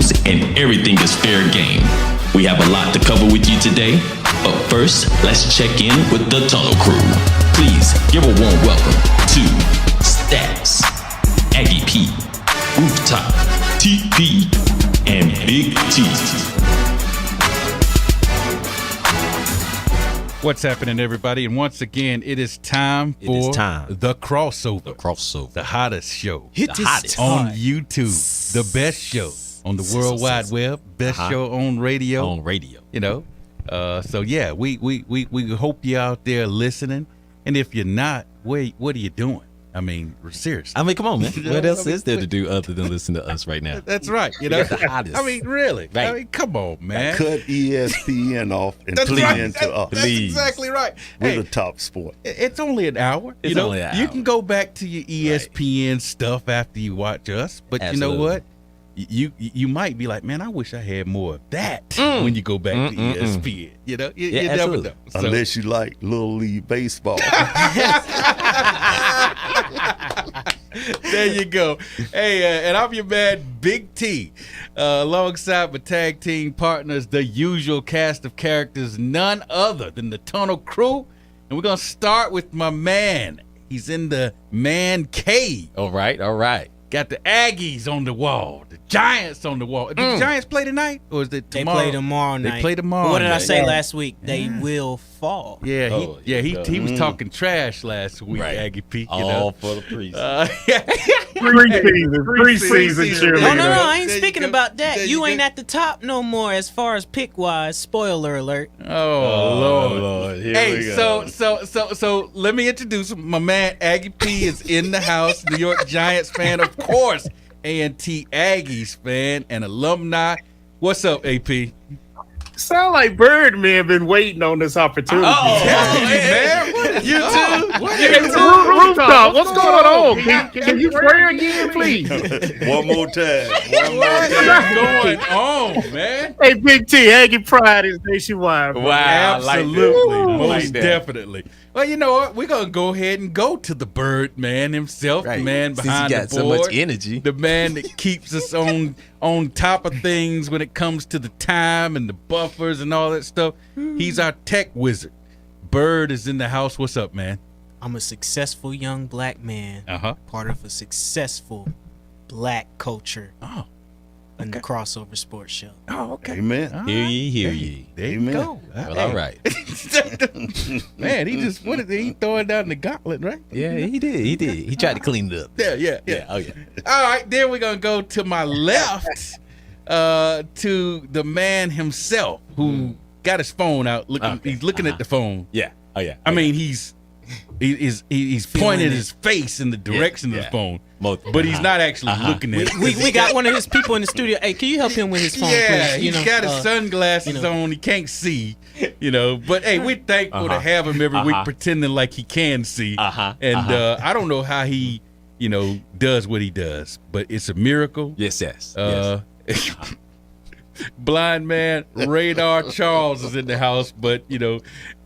rules and everything is fair game. We have a lot to cover with you today, but first, let's check in with the Tunnel Crew. Please give a warm welcome to Stacks, Aggie P, Rooftop, TP, and Big T. What's happening, everybody? And once again, it is time for the crossover. The hottest show. On YouTube. The best show on the World Wide Web. Best show on radio. You know. So yeah, we hope you're out there listening. And if you're not, what are you doing? I mean, seriously. I mean, come on, man. What else is there to do other than listen to us right now? That's right. You know, I mean, really. Right. I mean, come on, man. Cut ESPN off and That's plug right. into us. That's exactly right. We're the top sport. It's only an hour. It's only an hour. You can go back to your ESPN stuff after you watch us, but Absolutely. you know what? You might be like, man, I wish I had more of that when you go back to ESPN. You know, you never absolutely. know. So- Unless you like Little League Baseball. There you go. Hey, and I'm your man, Big T, alongside my tag team partners, the usual cast of characters, none other than the Tunnel Crew. And we're going to start with my man. He's in the man cave. All right. Got the Aggies on the wall, the Giants on the wall. Did the Giants play tonight, or is it tomorrow? They play tomorrow night. They play tomorrow. But what did I night. say last week? They will fall. Yeah, Oh, he was talking trash last week, Right. Aggie P. All for the preseason. Preseason cheerleader. No, I ain't There you speaking go. about There that. you You ain't go. at the top no more as far as pick-wise. Spoiler alert. Oh, Lord. Here Hey, we go. so let me introduce my man. Aggie P is in the house. New York Giants fan, of course. A&T Aggies fan and alumni. What's up, AP? Sound like Birdman been waiting on this opportunity. man. You too? Hey, Rooftop, what's going on? Can you pray again, please? One more time. What is going on, man? Hey, Big T, Aggie Pride is nationwide. Bro. Wow. Absolutely, I like that. most Like that. definitely. Well, you know what? We're gonna go ahead and go to the Birdman himself, the man Since behind he got the so board, much energy. the man that keeps us on top of things when it comes to the time and the buffers and all that stuff. He's our tech wizard. Bird is in the house. What's up, man? I'm a successful young black man, part of a successful black culture Oh, in the crossover sports show. oh, okay. Amen. All Hear right. ye, hear ye. There you Amen. go. Well, all right. Man, he just he throwing down the gauntlet, right? Yeah, he did. He tried to clean it up. Yeah. Oh, yeah. All right, then we're gonna go to my left, to the man himself who got his phone out. He's looking at the phone. Yeah. Oh, yeah. I mean, he's pointing his face in the direction of the Yeah. phone, Most- but he's not actually looking at it. We got one of his people in the studio. Hey, can you help him with his phone, Yeah, please? he's got his sunglasses on. He can't see, But hey, we're thankful to have him every week, pretending like he can see. And I don't know how he, does what he does, but it's a miracle. Yes. Blind man Radar Charles is in the house, but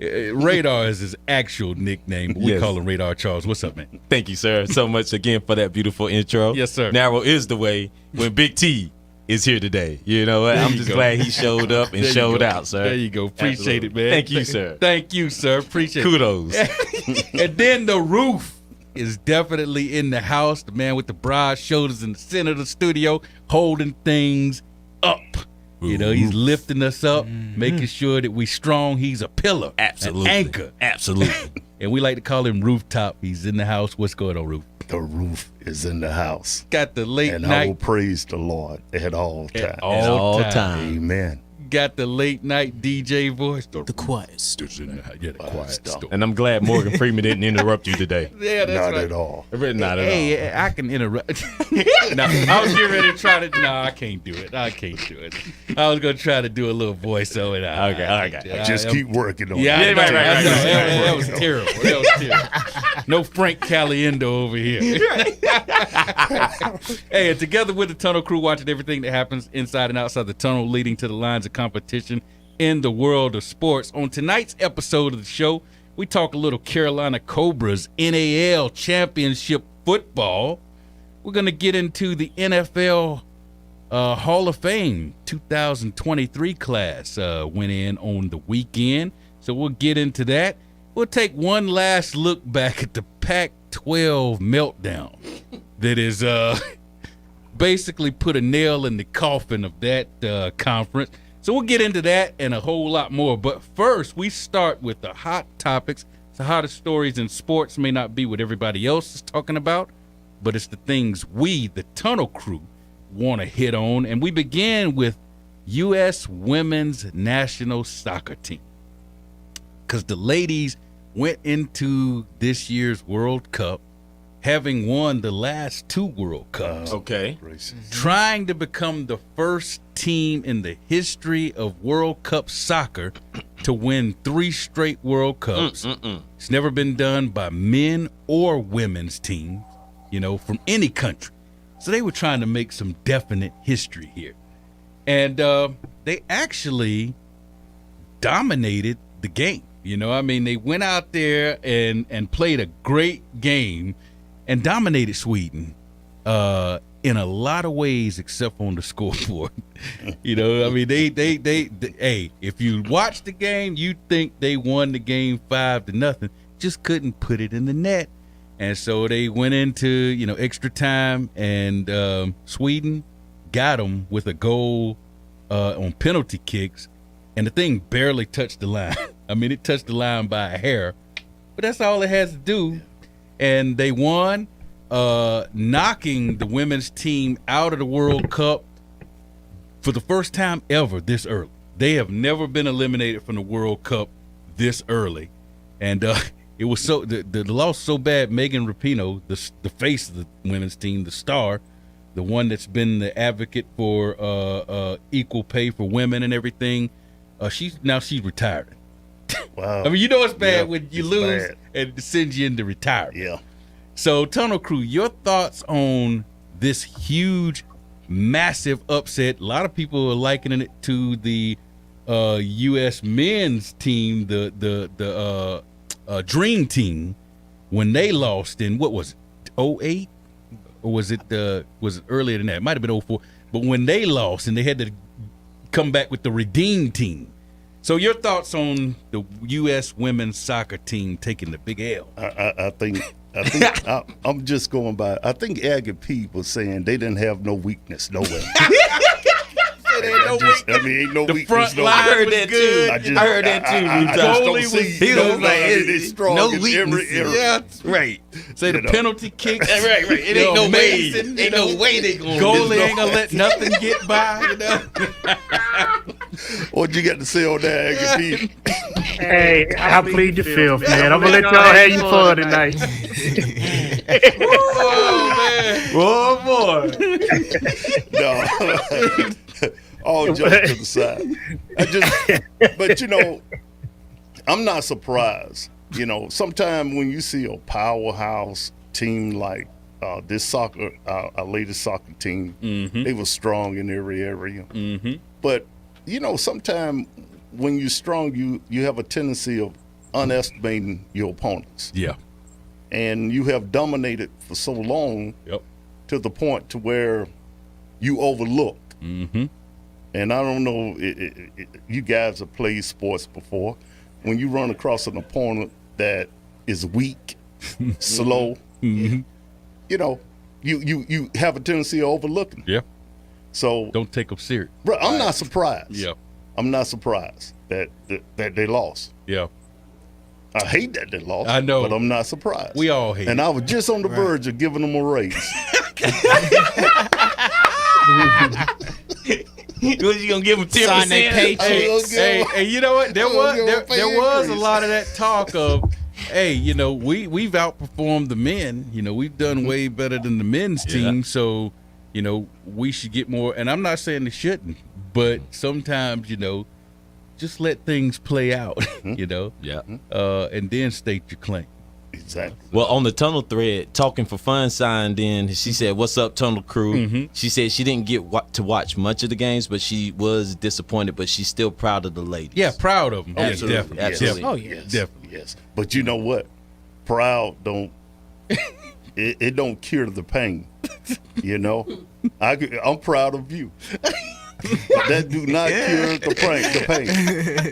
Radar is his actual nickname. But we Yes. call him Radar Charles. What's up, man? Thank you, sir, so much again for that beautiful intro. Yes, sir. Narrow is the way when Big T is here today. You know what? I'm you just go. glad he showed up and There you showed go. out, sir. There you go. Appreciate it, man. Thank you, sir. Thank you, sir. Appreciate it. Kudos. And then the roof is definitely in the house. The man with the broad shoulders in the center of the studio, holding things up. He's lifting us up, making sure that we strong. He's a pillar, Absolutely. an anchor. Absolutely. And we like to call him Rooftop. He's in the house. What's going on, Roof? The roof is in the house. Got the late And I will night. praise the Lord at all times. At all time. time. Amen. Got the late night DJ voice. The quiet storm. Yeah, the quiet storm. And I'm glad Morgan Freeman didn't interrupt you today. Yeah, that's Not right. at all. Not at all. Hey, I can interrupt. No, I was getting ready to try to. No, I can't do it. I was gonna try to do a little voiceover. Okay. Just keep working on Yeah, it. I right, know. right, I know. right. That was terrible. That was terrible. No Frank Caliendo over here. Hey, and together with the Tunnel Crew, watching everything that happens inside and outside the tunnel, leading to the lines of competition in the world of sports. On tonight's episode of the show, we talk a little Carolina Cobras NAL championship football. We're going to get into the NFL Hall of Fame 2023 class went in on the weekend, so we'll get into that. We'll take one last look back at the Pac-12 meltdown that is basically put a nail in the coffin of that conference. So we'll get into that and a whole lot more. But first, we start with the hot topics. The hottest stories in sports may not be what everybody else is talking about, but it's the things we, the Tunnel Crew, want to hit on. And we begin with U.S. women's national soccer team, because the ladies went into this year's World Cup having won the last 2 World Cups. Okay. Trying to become the first team in the history of World Cup soccer to win 3 straight World Cups. It's never been done by men or women's teams, from any country. So they were trying to make some definite history here. And they actually dominated the game. They went out there and played a great game and dominated Sweden in a lot of ways, except on the scoreboard. Hey, if you watch the game, you think they won the game 5-0, just couldn't put it in the net. And so they went into, extra time, and Sweden got them with a goal on penalty kicks, and the thing barely touched the line. It touched the line by a hair, but that's all it has to do. And they won, knocking the women's team out of the World Cup for the first time ever this early. They have never been eliminated from the World Cup this early. And it was so the loss so bad. Megan Rapinoe, the face of the women's team, the star, the one that's been the advocate for equal pay for women and everything, she's retired. Wow. It's bad when you lose and it sends you into retirement. Yeah. So, Tunnel Crew, your thoughts on this huge, massive upset? A lot of people are likening it to the U.S. men's team, the Dream Team, when they lost in, what was it, 2008? Or was it earlier than that? It might have been 2004. But when they lost and they had to come back with the Redeem Team. So your thoughts on the U.S. women's soccer team taking the big L? I think I'm just going by. I think Aggie P was saying they didn't have no weakness nowhere. Ain't no weakness. Front line I heard that good. too. I heard that too. I just don't see. He was like, it's strong no in weakness. every area. Yeah, right. Say the penalty kicks. Right. It ain't no way. Ain't no way they going. Goalie ain't gonna let nothing get by. What you got to say on that, Aggie P? Hey, I plead the fifth, man. I'm gonna let y'all have your fun tonight. Oh boy. No. All jokes to the side. But I'm not surprised. Sometimes when you see a powerhouse team like this soccer, our latest soccer team, they were strong in every area. But sometimes when you're strong, you have a tendency of underestimating your opponents. Yeah. And you have dominated for so long to the point to where you overlook. And I don't know, you guys have played sports before. When you run across an opponent that is weak, slow, you have a tendency of overlooking. Yeah. So don't take them serious. Bro, I'm not surprised. Yeah. I'm not surprised that they lost. Yeah. I hate that they lost. I know. But I'm not surprised. We all hate And I was just on the verge of giving them a raise. Was you gonna give them 10%? Sign their paychecks. Hey, you know what? There was a lot of that talk of, hey, we've outperformed the men. We've done way better than the men's team. So, we should get more. And I'm not saying they shouldn't, but sometimes, just let things play out. Yeah. And then state your claim. Exactly. Well, on the Tunnel thread, Talking for Fun signed in. She said, "What's up, Tunnel Crew?" She said she didn't get to watch much of the games, but she was disappointed. But she's still proud of the ladies. Yeah, proud of them. Absolutely. Yeah, definitely. Absolutely. Oh yeah. Definitely. Yes. But you know what? Proud don't it don't cure the pain. You know, I'm proud of you. But that do not cure the pain.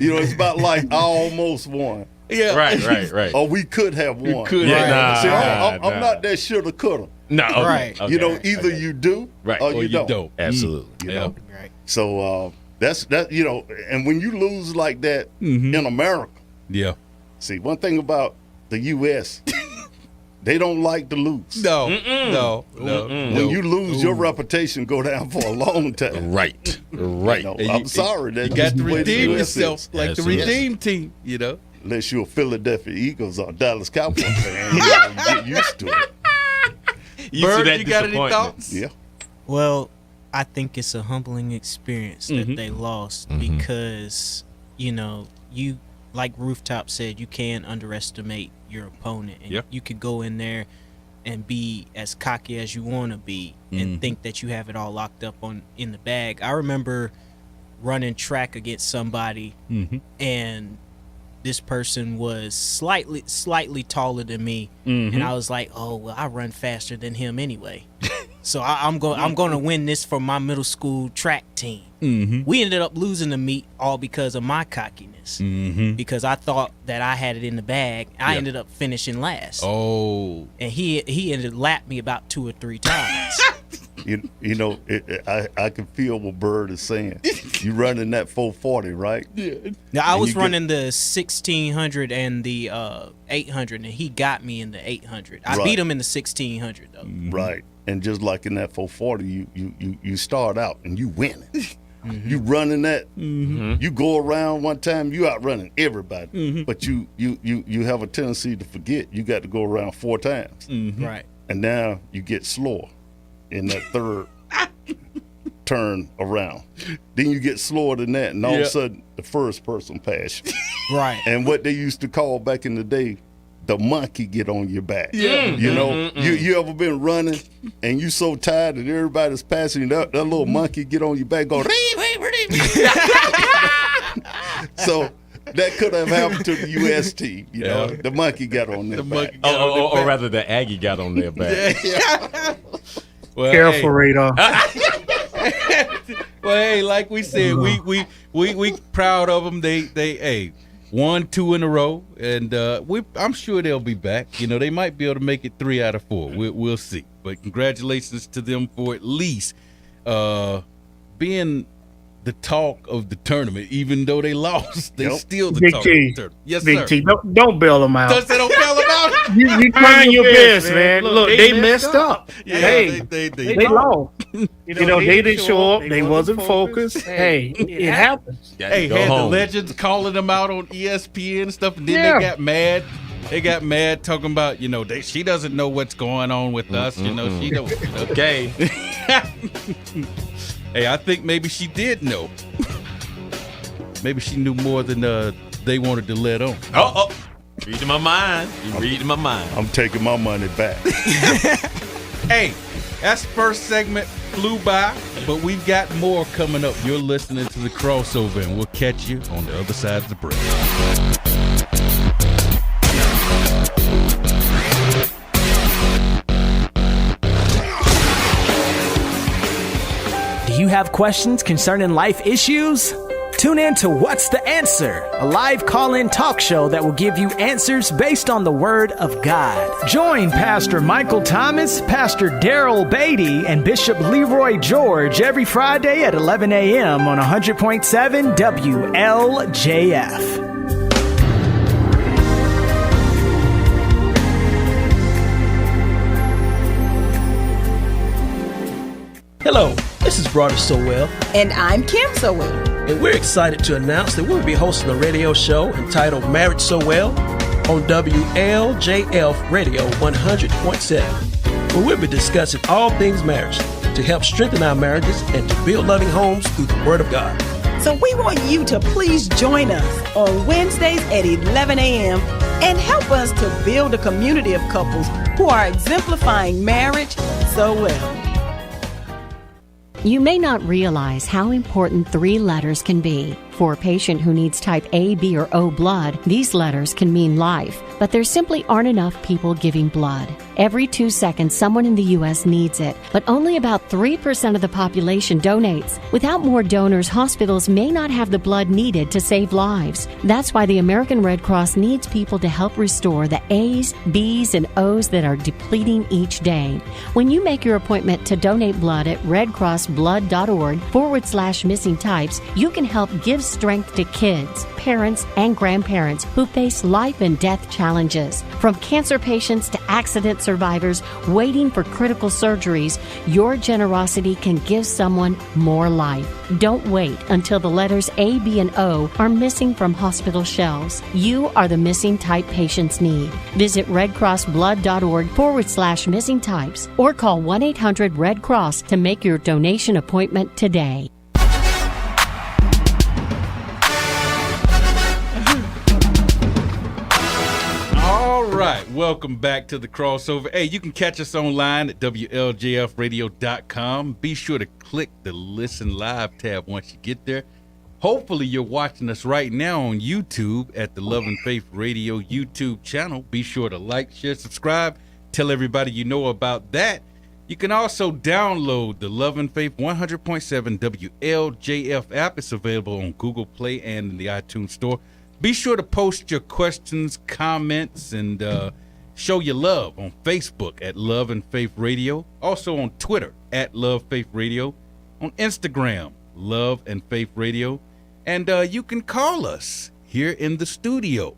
You know, it's about like I almost won. Yeah. Right. Or we could have won. I'm not that shoulda coulda. No. Okay. Right. You know, either you do or you don't. Absolutely. You know? Right. So that's you know, and when you lose like that in America. Yeah. See, one thing about the U.S., they don't like to lose. No. When you lose, your reputation go down for a long time. Right. You know, I'm sorry. You got to redeem yourself is. like the redeem team, you know. Unless you're a Philadelphia Eagles or Dallas Cowboys fan, you get used to it. Bird, you got any thoughts? Yeah. Well, I think it's a humbling experience that they lost because, you know, you, like Rooftop said, you can underestimate your opponent. And you could go in there and be as cocky as you want to be and think that you have it all locked up in the bag. I remember running track against somebody and this person was slightly taller than me, and I was like, "Oh well, I run faster than him anyway, so I'm going to win this for my middle school track team." We ended up losing the meet all because of my cockiness, because I thought that I had it in the bag. I ended up finishing last. Oh, and he ended up lapped me about 2 or 3 times. You know, I can feel what Bird is saying. You running that 440, right? Yeah. Now I was running the 1600 and the 800, and he got me in the 800. I beat him in the 1600 though. Right, and just like in that 440, you start out and you winning. You running that. You go around one time, you outrunning everybody, but you have a tendency to forget. You got to go around 4 times. Right, and now you get slower in that third turn around. Then you get slower than that, and all of a sudden the first person passed you. Right. And what they used to call back in the day, the monkey get on your back. You know, you ever been running and you so tired that everybody's passing you, that little monkey get on your back, go so that could have happened to the U.S. team. You know, the monkey got on their back. Or rather, the Aggie got on their back. Well, careful, Radar. Well, hey, like we said, we proud of them. They won 2 in a row, and I'm sure they'll be back. You know, they might be able to make it 3 out of 4. We'll see. But congratulations to them for at least being the talk of the tournament, even though they lost. They still the talk of the tournament. Yes, Big sir. T, don't bail them out. Don't bail them out. You trying your best, man. Look, they messed up. Yeah, hey, they lost. You know, they didn't show up. They wasn't focused. Hey, it happens. Hey, had the legends calling them out on ESPN and stuff, and then they got mad. They got mad talking about, you know, she doesn't know what's going on with us. You know, she don't. You know. Okay. Hey, I think maybe she did know. Maybe she knew more than they wanted to let on. Oh. Reading my mind. You're reading my mind. I'm taking my money back. Hey, that's first segment flew by, but we've got more coming up. You're listening to The Crossover, and we'll catch you on the other side of the break. Do you have questions concerning life issues? Tune in to What's the Answer, a live call-in talk show that will give you answers based on the Word of God. Join Pastor Michael Thomas, Pastor Daryl Beatty, and Bishop Leroy George every Friday at 11 a.m. on 100.7 WLJF. Hello, this is Brother Sowell. And I'm Kim Sowell. And we're excited to announce that we'll be hosting a radio show entitled Marriage So Well on WLJF Radio 100.7, where we'll be discussing all things marriage to help strengthen our marriages and to build loving homes through the Word of God. So we want you to please join us on Wednesdays at 11 a.m. and help us to build a community of couples who are exemplifying marriage so well. You may not realize how important 3 letters can be. For a patient who needs type A, B, or O blood, these letters can mean life, but there simply aren't enough people giving blood. Every 2 seconds, someone in the U.S. needs it, but only about 3% of the population donates. Without more donors, hospitals may not have the blood needed to save lives. That's why the American Red Cross needs people to help restore the A's, B's, and O's that are depleting each day. When you make your appointment to donate blood at redcrossblood.org/missing types, you can help give strength to kids, parents, and grandparents who face life and death challenges. From cancer patients to accident survivors waiting for critical surgeries, your generosity can give someone more life. Don't wait until the letters A, B, and O are missing from hospital shelves. You are the missing type patients need. Visit redcrossblood.org/missing types or call 1-800-RED-CROSS to make your donation appointment today. Right, welcome back to the crossover. Hey, you can catch us online at WLJFradio.com. Be sure to click the Listen Live tab once you get there. Hopefully you're watching us right now on YouTube at the Love and Faith Radio YouTube channel. Be sure to like, share, subscribe. Tell everybody you know about that. You can also download the Love and Faith 100.7 WLJF app. It's available on Google Play and in the iTunes Store. Be sure to post your questions, comments, and show your love on Facebook at Love and Faith Radio. Also on Twitter at Love Faith Radio. On Instagram, Love and Faith Radio. And you can call us here in the studio.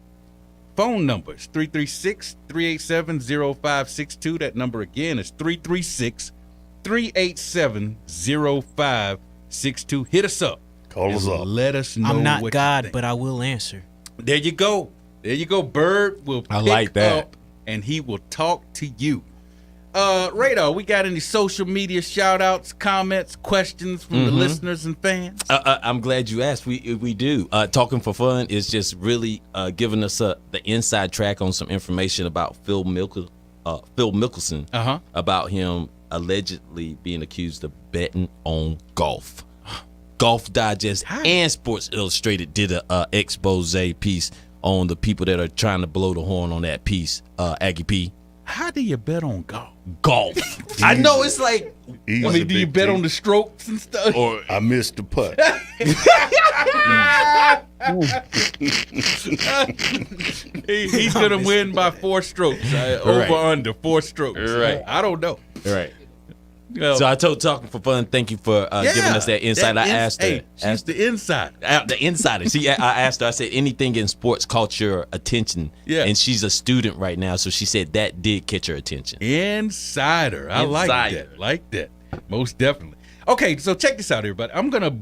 Phone numbers 336-387-0562. That number again is 336-387-0562. Hit us up. Call us up. Let us know. I'm not what God, but I will answer. There you go. There you go. Bird will pick up and he will talk to you. Radar, we got any social media shout outs, comments, questions from the listeners and fans? I'm glad you asked. We do. Talking for Fun is just really giving us the inside track on some information about Phil Mickelson, about him allegedly being accused of betting on golf. Golf Digest and Sports Illustrated did a expose piece on the people that are trying to blow the horn on that piece, Aggie P. How do you bet on golf? I know it's like, do you bet on the strokes and stuff? Or I missed the putt. He's going to win by 4 strokes. Over under 4 strokes. Right. I don't know. Right. So I told Talking for Fun, thank you for giving us that insight. I asked her. She's the insider. The insider. See, I asked her, I said, anything in sports caught your attention? Yeah. And she's a student right now, so she said that did catch her attention. Insider. I like that. Most definitely. Okay, so check this out, everybody. I'm gonna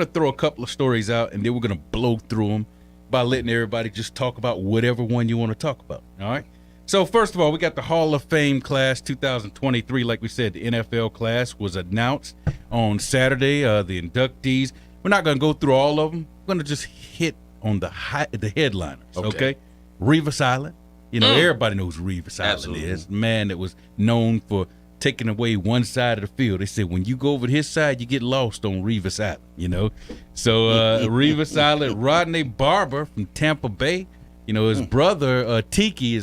throw a couple of stories out, and then we're gonna blow through them by letting everybody just talk about whatever one you want to talk about. All right. So first of all, we got the Hall of Fame class 2023. Like we said, the NFL class was announced on Saturday. The inductees. We're not going to go through all of them. We're going to just hit on the headliners. Okay. Revis Island. You know, everybody knows who Revis Island is. Man that was known for taking away one side of the field. They said when you go over to his side, you get lost on Revis Island. You know. So Revis Island. Rodney Barber from Tampa Bay. You know, his brother Tiki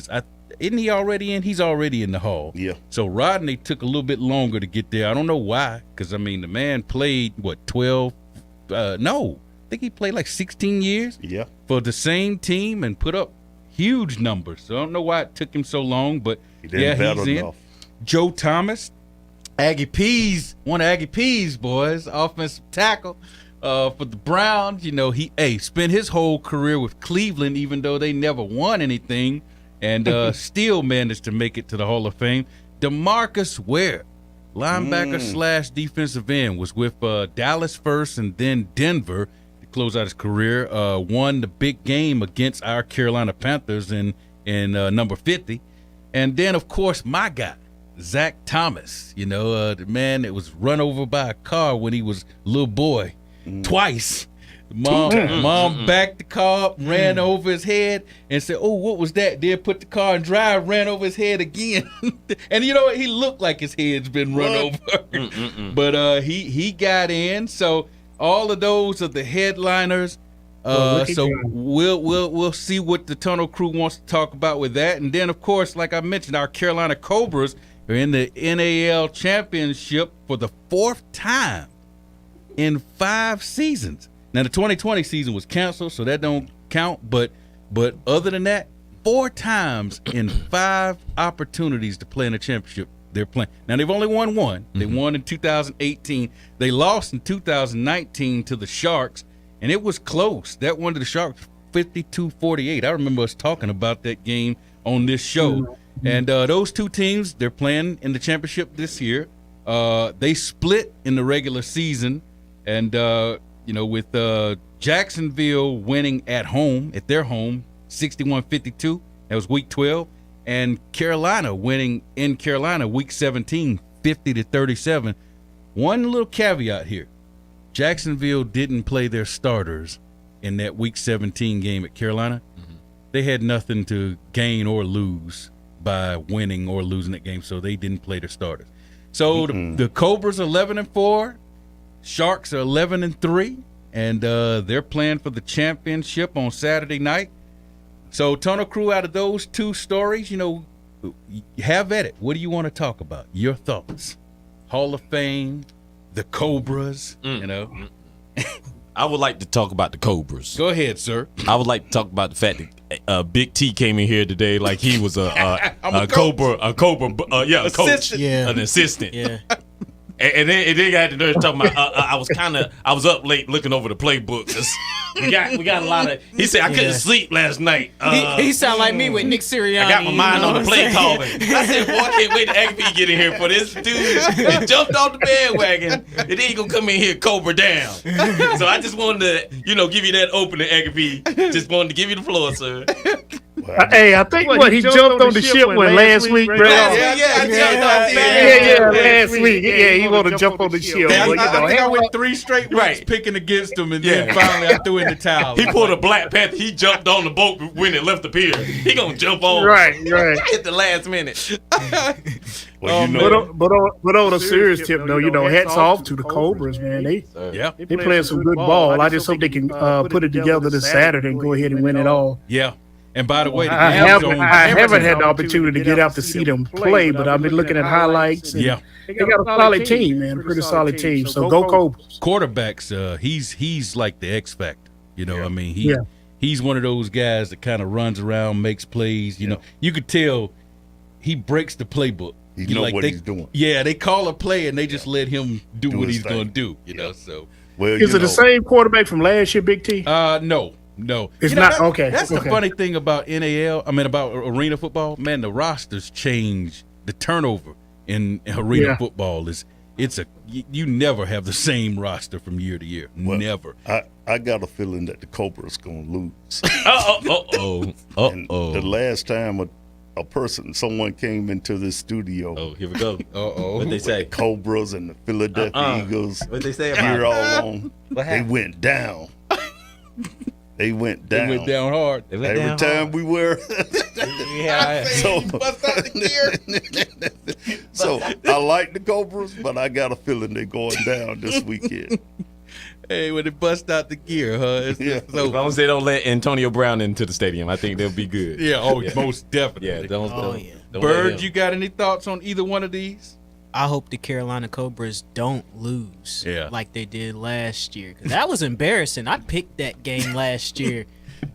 isn't he already in? He's already in the Hall. Yeah. So Rodney took a little bit longer to get there. I don't know why, because, I mean, the man played, 12? No. I think he played like 16 years for the same team and put up huge numbers. So I don't know why it took him so long, but, he's in. Joe Thomas, Aggie Peas, one of Aggie Peas' boys, offensive tackle for the Browns. You know, he spent his whole career with Cleveland, even though they never won anything. And still managed to make it to the Hall of Fame. DeMarcus Ware, linebacker / defensive end, was with Dallas first and then Denver to close out his career. Won the big game against our Carolina Panthers in number 50. And then, of course, my guy, Zach Thomas, you know, the man that was run over by a car when he was a little boy twice. Mom backed the car up, ran over his head, and said, "Oh, what was that?" Then put the car in drive, ran over his head again. And you know what? He looked like his head's been run over. But he got in. So all of those are the headliners. So we'll see what the Tunnel Crew wants to talk about with that. And then, of course, like I mentioned, our Carolina Cobras are in the NAL championship for the 4th time in 5 seasons. Now, the 2020 season was canceled, so that don't count. But other than that, 4 times in 5 opportunities to play in a championship, they're playing. Now, they've only won one. They won in 2018. They lost in 2019 to the Sharks, and it was close. That one to the Sharks, 52-48. I remember us talking about that game on this show. And those 2 teams, they're playing in the championship this year. They split in the regular season, and with Jacksonville winning at their home, 61-52. That was week 12. And Carolina winning in Carolina week 17, 50-37. One little caveat here. Jacksonville didn't play their starters in that week 17 game at Carolina. They had nothing to gain or lose by winning or losing that game, so they didn't play their starters. So the Cobras are 11-4, Sharks are 11-3, and they're playing for the championship on Saturday night. So Tunnel Crew, out of those 2 stories, have at it. What do you want to talk about? Your thoughts. Hall of Fame, the Cobras, I would like to talk about the Cobras. Go ahead, sir. I would like to talk about the fact that Big T came in here today like he was a Cobra, coach, an assistant. Yeah. And then I had to nurse talking about. I was up late looking over the playbook. We got a lot of. He said I couldn't sleep last night. He sound like me with Nick Sirianni. I got my mind on the play calling. I said, boy, I can't wait to Agapee get in here for this dude. He jumped off the bandwagon, and then he gonna come in here Cobra down. So I just wanted to, give you that opening, Agapee. Just wanted to give you the floor, sir. Hey, I think he jumped on the ship last week, bro. Yeah, last week. Yeah, he want to jump on the ship. I think I went 3 straight weeks picking against him, and then finally I threw in the towel. He pulled a Black Panther. He jumped on the boat when it left the pier. He gonna jump on. Right. At the last minute. But on a serious tip, though, hats off to the Cobras, man. They playing some good ball. I just hope they can put it together this Saturday and go ahead and win it all. Yeah. And by the way, I haven't had the opportunity to get out to see them play, but I've been looking at highlights. Yeah, they got a solid team, man. A pretty solid team. So go Cobras. Quarterbacks, he's like the X factor. He's one of those guys that kind of runs around, makes plays. You could tell he breaks the playbook. He knows what he's doing. Yeah, they call a play and they just let him do what he's going to do. So is it the same quarterback from last year, Big T? No, it's not. Okay, that's the funny thing about about arena football. Man, the rosters change. The turnover in arena football you never have the same roster from year to year. Never. I got a feeling that the Cobra's gonna lose. The last time someone came into this studio. Oh, here we go. What they say? The Cobras and the Philadelphia Eagles. What they say about it? All on. They went down. They went down. They went down hard. Every time we were. So I like the Cobras, but I got a feeling they're going down this weekend. Hey, when they bust out the gear, huh? As long as they don't let Antonio Brown into the stadium, I think they'll be good. Most definitely. Yeah, don't Bird, you got any thoughts on either one of these? I hope the Carolina Cobras don't lose like they did last year. 'Cause that was embarrassing. I picked that game last year,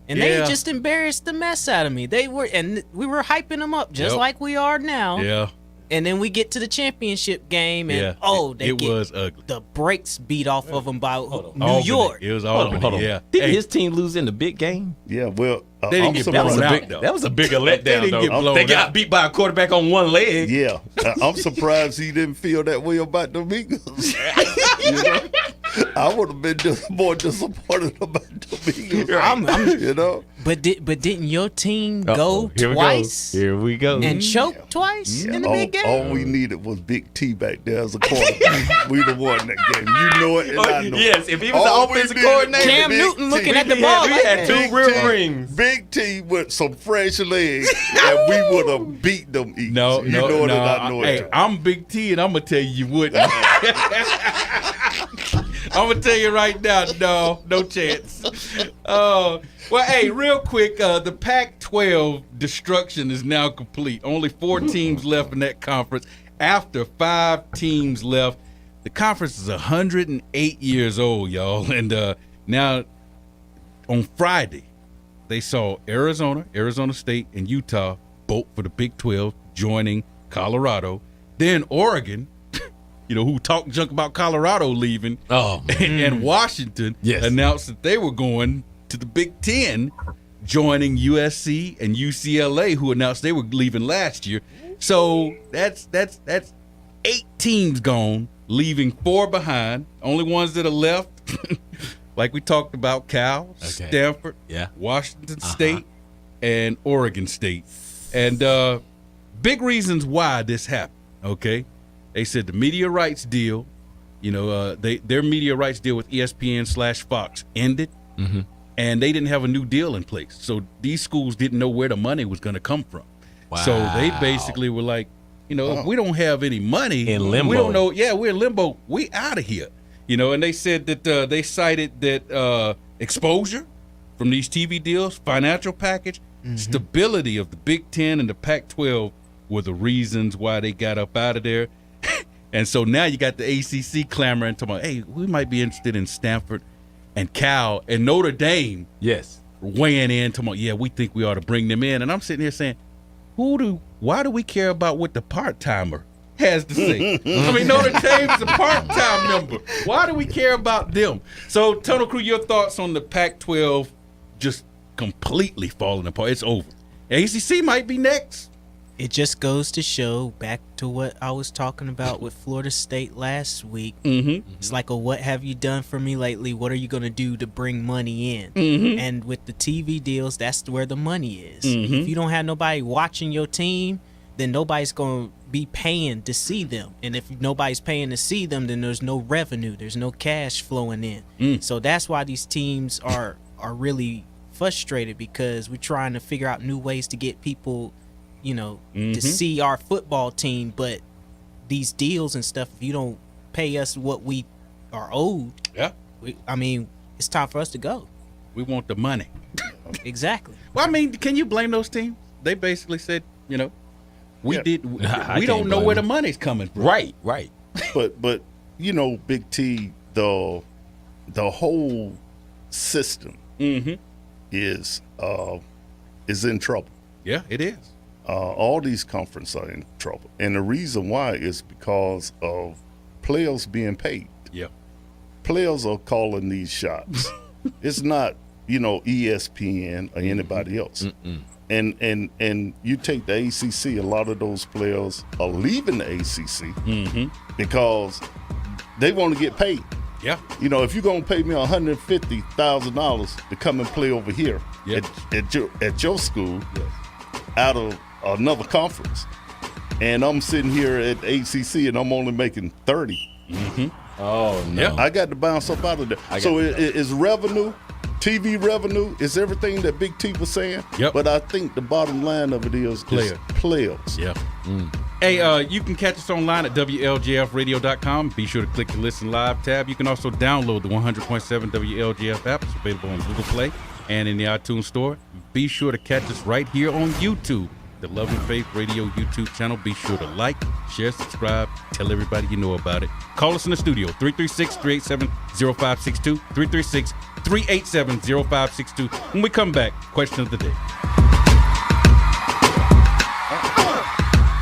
and they just embarrassed the mess out of me. We were hyping them up just like we are now. Yeah. And then we get to the championship game, and it was ugly. The brakes beat off of them by New York. It was Albany. Hold on. Yeah. Didn't his team lose in the big game? Yeah, well, they didn't get blown out. That was a bigger letdown, They got beat by a quarterback on one leg. Yeah, I'm surprised he didn't feel that way about the Eagles. I would have been more disappointed about the Eagles. But didn't your team go twice? Here we go. And choke twice in the big game? All we needed was Big T back there as a quarterback. We'd have won that game. You know it, and I know it. Yes, if he was the offensive coordinator. Cam Newton looking at the ball. We had 2 real rings. Big T with some fresh legs, and we would have beat them Eagles. No. I know it. Hey, I'm Big T, and I'm going to tell you what. I'm gonna tell you right now, no chance. Well, hey, real quick, the Pac-12 destruction is now complete. Only 4 teams left in that conference. After 5 teams left, the conference is 108 years old, y'all. And now on Friday, they saw Arizona State, and Utah vote for the Big 12, joining Colorado. Then Oregon, who talked junk about Colorado leaving, and Washington announced that they were going to the Big 10, joining USC and UCLA, who announced they were leaving last year. So that's 8 teams gone, leaving 4 behind. Only ones that are left, like we talked about, Cal, Stanford, Washington State, and Oregon State. And big reasons why this happened, okay? They said the media rights deal, their media rights deal with ESPN/Fox ended, and they didn't have a new deal in place. So these schools didn't know where the money was going to come from. Wow. So they basically were like, if we don't have any money, in limbo. We don't know. Yeah, we're in limbo. We out of here. And they said that they cited that exposure from these TV deals, financial package, stability of the Big Ten and the Pac-12 were the reasons why they got up out of there. And so now you got the ACC clamoring, talking about, hey, we might be interested in Stanford and Cal and Notre Dame. Yes. Weighing in, talking about, yeah, we think we ought to bring them in. And I'm sitting here saying, why do we care about what the part-timer has to say? I mean, Notre Dame's a part-time member. Why do we care about them? So, Tunnel Crew, your thoughts on the Pac-12 just completely falling apart? It's over. ACC might be next. It just goes to show, back to what I was talking about with Florida State last week. It's like, what have you done for me lately? What are you going to do to bring money in? And with the TV deals, that's where the money is. If you don't have nobody watching your team, then nobody's going to be paying to see them. And if nobody's paying to see them, then there's no revenue. There's no cash flowing in. So that's why these teams are really frustrated, because we're trying to figure out new ways to get people to see our football team, but these deals and stuff, if you don't pay us what we are owed, it's time for us to go. We want the money. Exactly. Well, I mean, can you blame those teams? They basically said, we don't know where the money's coming from. Right. But Big T, the whole system is in trouble. Yeah, it is. All these conferences are in trouble. And the reason why is because of players being paid. Yeah. Players are calling these shots. It's not, ESPN or anybody else. And you take the ACC, a lot of those players are leaving the ACC because they want to get paid. Yeah. If you're going to pay me $150,000 to come and play over here at your school out of another conference, and I'm sitting here at ACC and I'm only making 30. Oh, no. I got to bounce up out of there. So it's revenue, TV revenue, is everything that Big T was saying. Yep. But I think the bottom line of it is players. Yeah. Hey, you can catch us online at WLJFradio.com. Be sure to click the Listen Live tab. You can also download the 100.7 WLJF app. It's available on Google Play and in the iTunes Store. Be sure to catch us right here on YouTube, the Love and Faith Radio YouTube channel. Be sure to like, share, subscribe, tell everybody you know about it. Call us in the studio, 336-387-0562, 336-387-0562. When we come back, question of the day.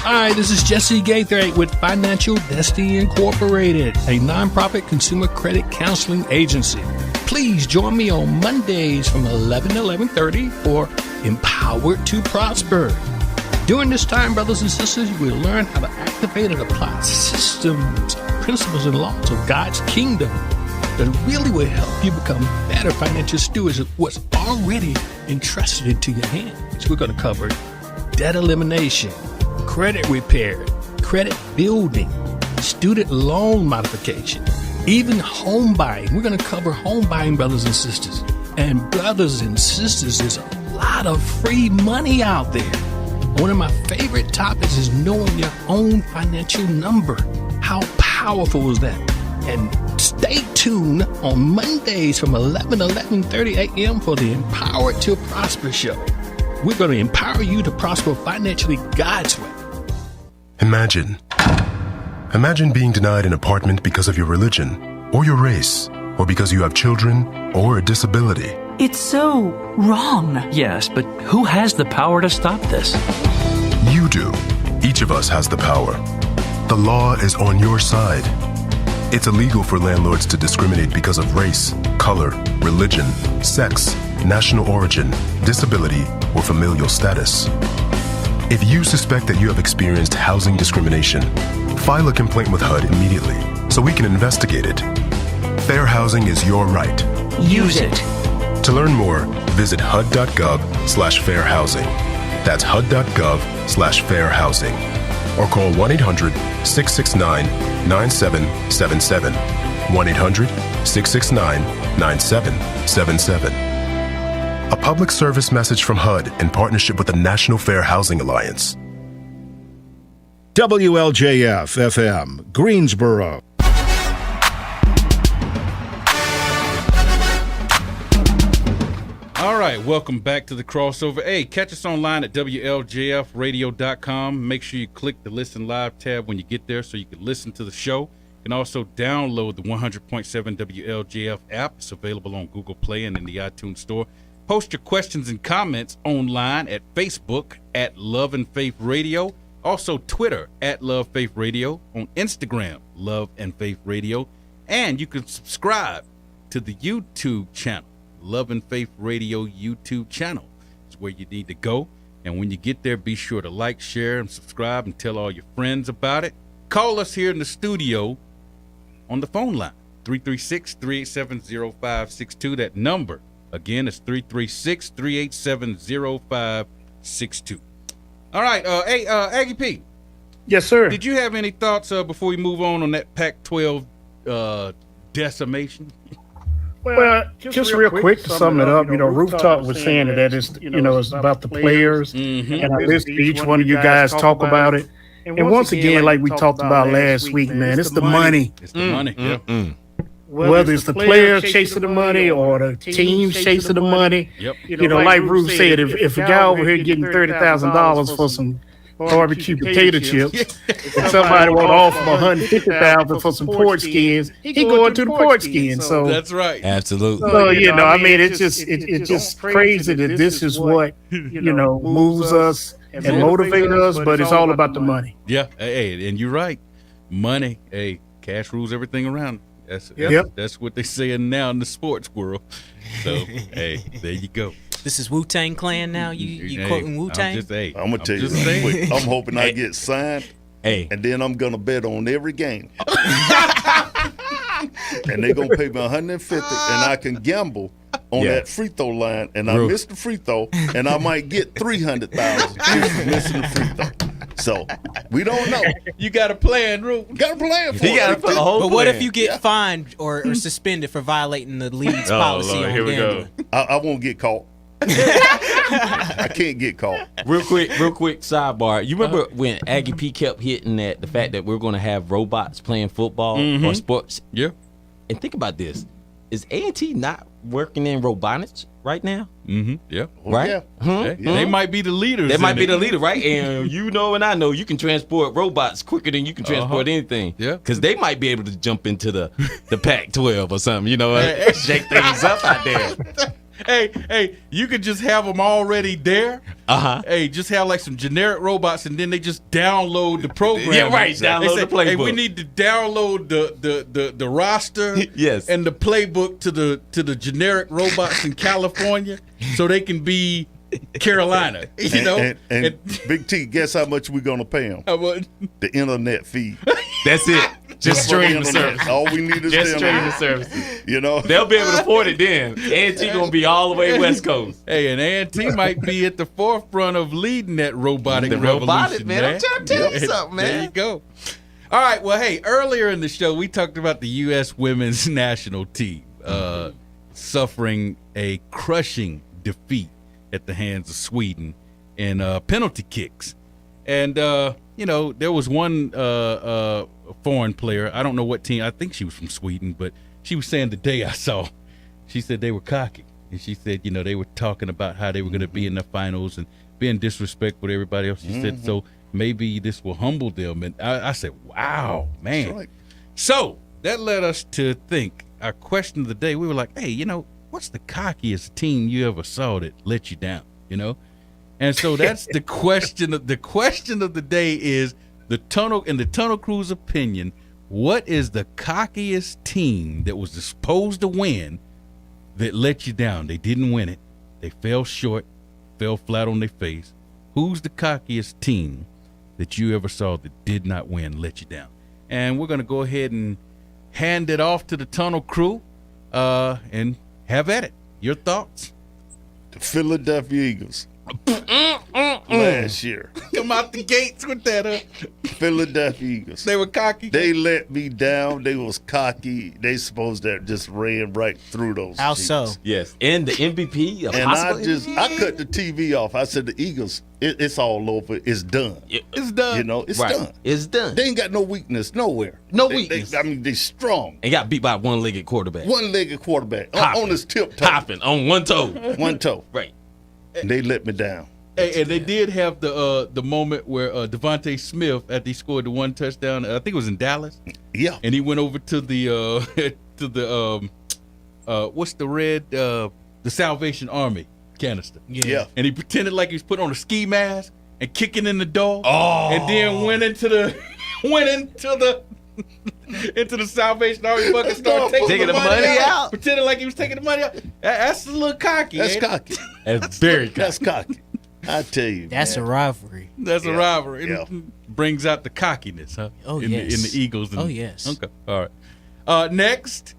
Hi, this is Jesse Gaithright with Financial Destiny Incorporated, a nonprofit consumer credit counseling agency. Please join me on Mondays from 11 to 11:30 for Empowered to Prosper. During this time, brothers and sisters, you will learn how to activate and apply systems, principles, and laws of God's kingdom that really will help you become better financial stewards of what's already entrusted into your hands. We're going to cover debt elimination, credit repair, credit building, student loan modification, even home buying. We're going to cover home buying, brothers and sisters. And brothers and sisters, there's a lot of free money out there. One of my favorite topics is knowing your own financial number. How powerful is that? And Stay tuned on Mondays from 11 to 11:30 a.m. for the Empowered to Prosper show. We're going to empower you to prosper financially God's way. Imagine being denied an apartment because of your religion or your race, or because you have children or a disability. It's so wrong. Yes, but who has the power to stop this? You do. Each of us has the power. The law is on your side. It's illegal for landlords to discriminate because of race, color, religion, sex, national origin, disability, or familial status. If you suspect that you have experienced housing discrimination, file a complaint with HUD immediately so we can investigate it. Fair housing is your right. Use it. To learn more, visit hud.gov/fairhousing. That's hud.gov/fairhousing. Or call 1-800-669-9777. 1-800-669-9777. A public service message from HUD in partnership with the National Fair Housing Alliance. WLJF FM, Greensboro. All right, welcome back to the crossover. Hey, catch us online at WLJFradio.com. Make sure you click the Listen Live tab when you get there so you can listen to the show. You can also download the 100.7 WLJF app. It's available on Google Play and in the iTunes Store. Post your questions and comments online at Facebook at Love and Faith Radio. Also Twitter at Love Faith Radio. On Instagram, Love and Faith Radio. And you can subscribe to the YouTube channel. Love and Faith Radio YouTube channel is where you need to go. And when you get there, be sure to like, share, and subscribe and tell all your friends about it. Call us here in the studio on the phone line, 336-387-0562. That number, again, is 336-387-0562. All right, hey, Aggie P. Yes, sir. Did you have any thoughts before we move on that Pac-12 decimation? Well, just real quick to sum it up, Rooftop was saying that it's about the players, and I listened to each one of you guys talk about it. And once again, like we talked about last week, man, it's the money. It's the money. Yeah. Whether it's the players chasing the money or the team chasing the money. Yep. Like Ruth said, if a guy over here getting $30,000 for some barbecue potato chips, and somebody want to offer $150,000 for some pork skins, he going to the pork skins. So that's right. Absolutely. So it's just crazy that this is what moves us and motivates us, but it's all about the money. Yeah. Hey, and you're right. Money. Hey, cash rules everything around. That's what they saying now in the sports world. So hey, there you go. This is Wu-Tang Clan now? You quoting Wu-Tang? I'm going to tell you this quick. I'm hoping I get signed, and then I'm going to bet on every game. And they're going to pay me $150, and I can gamble on that free throw line, and I miss the free throw, and I might get $300,000 just for missing the free throw. So we don't know. You got a plan, Ru. Got a plan for it. But what if you get fined or suspended for violating the league's policy on gambling? I won't get caught. I can't get caught. Real quick sidebar. You remember when Aggie P kept hitting at the fact that we're going to have robots playing football or sports? Yeah. And think about this. Is A&T not working in robotics right now? Mm-hmm. Yeah. Right? Yeah. They might be the leaders. They might be the leader, right? And and I know you can transport robots quicker than you can transport anything. Yeah. Because they might be able to jump into the Pac-12 or something, shake things up out there. Hey, you could just have them already there. Hey, just have like some generic robots, and then they just download the program. Yeah, right. Download the playbook. Hey, we need to download the roster yes. and the playbook to the generic robots in California so they can be Carolina. And Big T, guess how much we're going to pay them? How much? The internet fee. That's it. Just stream the service. All we need is just stream the services. They'll be able to afford it then. A&T gonna be all the way West Coast. Hey, and A&T might be at the forefront of leading that robotic revolution, man. I'm trying to tell you something, man. There you go. All right. Well, hey, earlier in the show we talked about the U.S. women's national team suffering a crushing defeat at the hands of Sweden in penalty kicks, and there was one foreign player. I don't know what team. I think she was from Sweden, but she was saying the day I saw, she said they were cocky. And she said, they were talking about how they were going to be in the finals and being disrespectful to everybody else. She said, so maybe this will humble them. And I said, wow, man. Right. So that led us to think, our question of the day, we were like, hey, what's the cockiest team you ever saw that let you down, And so that's the question. The question of the day is, in the Tunnel Crew's opinion, what is the cockiest team that was supposed to win that let you down? They didn't win it. They fell short, fell flat on their face. Who's the cockiest team that you ever saw that did not win, let you down? And we're going to go ahead and hand it off to the Tunnel Crew and have at it. Your thoughts? The Philadelphia Eagles. Last year. Come out the gates with that. Philadelphia Eagles. They were cocky. They let me down. They was cocky. They supposed to have just ran right through those. How teams. so? Yes. And the MVP. And I cut the TV off. I said the Eagles, it's all over. It's done. It's done. It's done. It's done. They ain't got no weakness nowhere. No weakness. They strong. And got beat by a one-legged quarterback. One-legged quarterback. On his tip toe. Hopping on one toe. One toe. Right. And they let me down. And they did have the moment where Devontae Smith, after he scored the one touchdown, I think it was in Dallas. Yeah. And he went over to the what's the red the Salvation Army canister. Yeah. And he pretended like he was put on a ski mask and kicking in the door. Oh. And then went into the Salvation Army bucket, started taking the money out. Pretending like he was taking the money out. That's a little cocky. That's cocky. That's very cocky. That's cocky. I tell you, that's a rivalry. That's a rivalry. It brings out the cockiness, huh? Oh, in the Eagles. Oh, yes. Okay. All right. Next.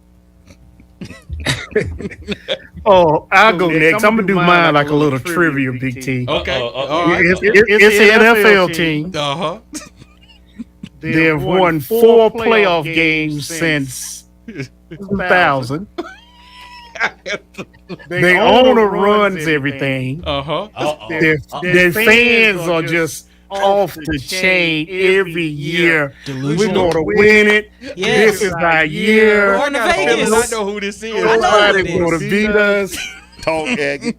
I'll go next. I'm gonna do mine like a little trivia, Big T. Okay. All right. It's an NFL team. Uh-huh. They've won 4 playoff games since 2000. Their owner runs everything. Their fans are just off the chain every year. We're going to win it. Yes. This is our year. Going to Vegas. I know who this is. Nobody's going to beat us. Talk, Aggie.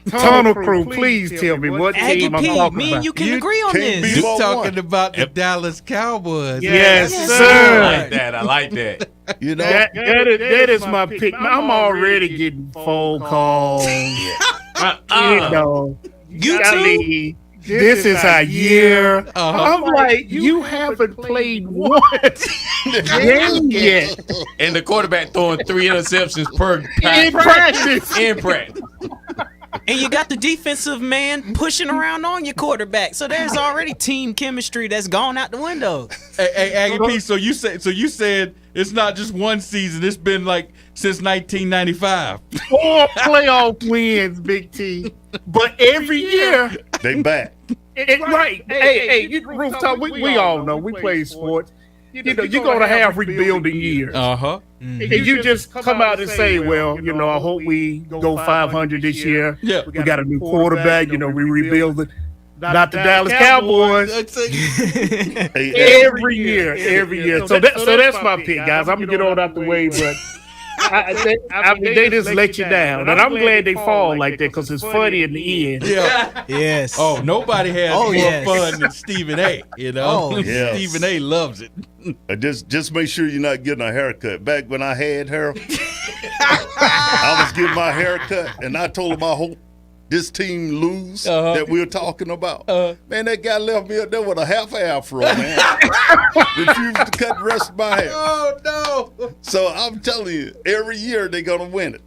Tunnel Crew, please tell me what team I'm talking about. Me and you can agree on this. You're talking about the Dallas Cowboys. Yes, sir. I like that. That is my pick. I'm already getting phone calls. You too? This is our year. I'm like, you haven't played one game yet. And the quarterback throwing 3 interceptions per practice. In practice. And you got the defensive man pushing around on your quarterback. So there's already team chemistry that's gone out the window. Hey, Aggie P, so you said it's not just one season, it's been like since 1995. 4 playoff wins, Big T. But every year they back. Right. Hey, Rooftop, we all know we play sports. You're going to have rebuilding years. Mm-hmm. And you just come out and say, well, I hope we go 500 this year. Yeah. We got a new quarterback. We rebuild it. Not the Dallas Cowboys. Every year. So that's my pick, guys. I'm going to get on out the way, but they just let you down. And I'm glad they fall like that because it's funny in the end. Yeah. Yes. Oh, nobody has more fun than Stephen A. Stephen A. loves it. Just make sure you're not getting a haircut. Back when I had hair, I was getting my haircut, and I told him I hope this team lose that we're talking about. Man, that guy left me up there with a half afro, man. Refused to cut the rest of my hair. Oh, no. So I'm telling you, every year they're going to win it.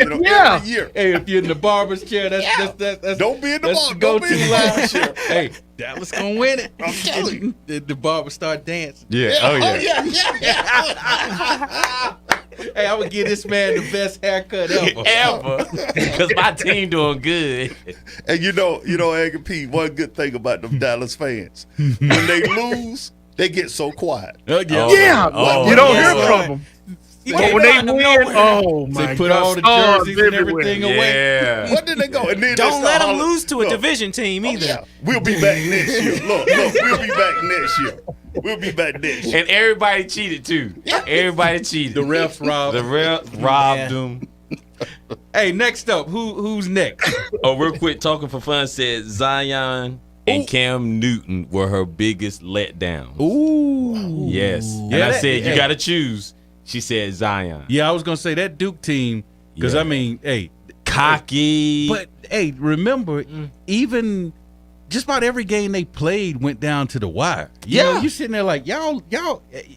Every year. Hey, if you're in the barber's chair, that's don't be in the barber. Go-to line chair. Hey, Dallas going to win it. I'm telling you. The barber start dancing. Yeah. Oh, yeah. Hey, I would give this man the best haircut ever. Because my team doing good. And Aggie P, one good thing about them Dallas fans, when they lose, they get so quiet. You don't hear from them. When they win, oh my God. They put all the jerseys and everything away. Where did they go? And then Don't let them lose to a division team either. Yeah. We'll be back next year. Look, we'll be back next year. We'll be back next year. And everybody cheated too. Everybody cheated. The refs robbed. The refs robbed them. Hey, next up, who's next? Oh, real quick, Talking for Fun said Zion and Cam Newton were her biggest letdown. Ooh. Yes. And I said, you got to choose. She said Zion. Yeah, I was going to say that Duke team, because, I mean, hey. Cocky. But, hey, remember, even just about every game they played went down to the wire. You know, you sitting there like, y'all,